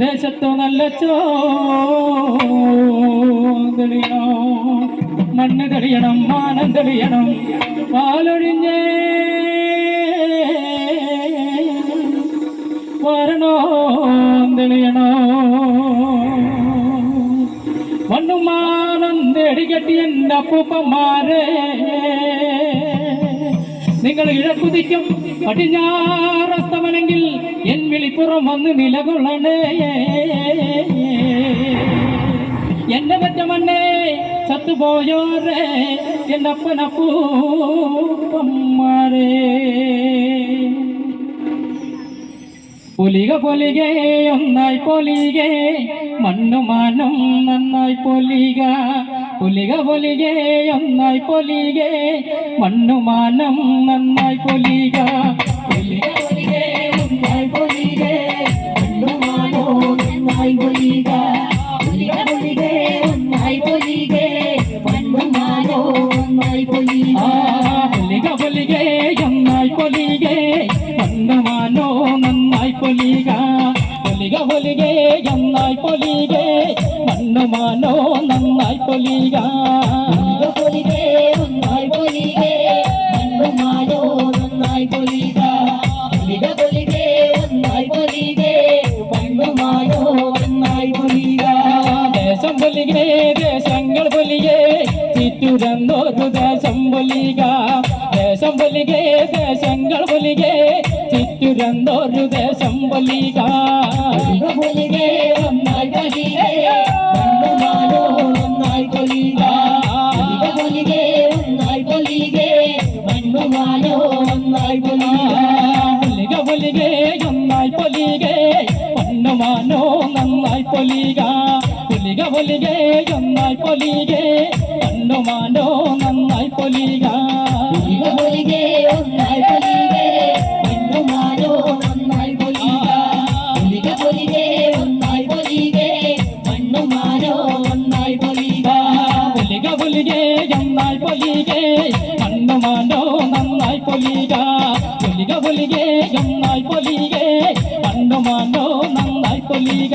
ദേശത്തു നല്ല തെളിയണോ മണ്ണ് തെളിയണം മാനം തെളിയണം പാലൊഴിഞ്ഞേ വരണോ തെളിയണോ മണ്ണും മാനം തേടികെട്ടി എൻ്റെ അപ്പൂപ്പന്മാരെ നിങ്ങൾ ഇഴക്കുതിക്കും പടിഞ്ഞാറസ്തമനെങ്കിൽ എൻ വിളിപ്പുറം വന്ന് നിലകൊള്ളണേ എന്റെ പറ്റ മണ്ണേ ചത്തുപോയോരേ എൻ്റെ അപ്പനപ്പൂപ്പന്മാരെ പൊലിക പൊലികേ ഒന്നായി പൊലികേ മണ്ണുമാനം നന്നായി പൊലിക പൊലിക പൊലികേ ഒന്നായി പൊലികേ മണ്ണുമാനം നന്നായി പൊലിക പൊലിക പൊലികേ ഒന്നായി പൊലികേ മണ്ണുമാനോ നന്നായി പൊലിക പൊലിക പൊലികേ ഒന്നായി പൊലികേ മണ്ണുമാനോ നന്നായി പൊലിക പൊലിക പൊലികേ ഒന്നായി പൊലികേ മണ്ണുമാനോ നന്നായി പൊലിക പൊലിക പൊലികേ ഒന്നായി പൊലികേ മണ്ണുമാനോ നന്നായി പൊലിക പൊലികേ ഒന്നായി പൊലികേ മണ്ണുമാനോ നന്നായി പൊലിക പൊലിക പൊലികേ ഒന്നായി പൊലികേ മണ്ണുമാനോ നന്നായി പൊലിക ദേശം പൊലികേ ദേശങ്ങൾ പൊലികേ ചുറ്റുരന്നൊരു ദേശം പൊലിക ദേശം പൊലികേ ദേശങ്ങൾ പൊലികേ ചുറ്റുരന്നൊരു ദേശം പൊലിക പൊലികേ ഒന്നായി പൊലികേ മണ്ണുമാനോ നന്നായി പൊലിക പൊലികേ ഒന്നായി പൊലികേ മണ്ണുമാനോ നന്നായി പൊലിക പൊലിക പൊലികേ ഒന്നായി പൊലികേ മണ്ണുമാനോ നന്നായി പൊലിക പൊലിക പൊലികേ ഒന്നായി പൊലികേ മണ്ണുമാനോ നന്നായി പൊലിക പൊലിക പൊലികേ ഒന്നായി പൊലികേ മണ്ണുമാനോ നന്നായി പൊലിക പൊലിക പൊലികേ ഒന്നായി പൊലികേ മണ്ണുമാനോ നന്നായി പൊലിക പൊലിക പൊലികേ ഒന്നായി പൊലികേ മണ്ണുമാനോ നന്നായി പൊലിക പൊലിക പൊലികേ ഒന്നായി പൊലികേ മണ്ണുമാനോ നന്നായി പൊലിക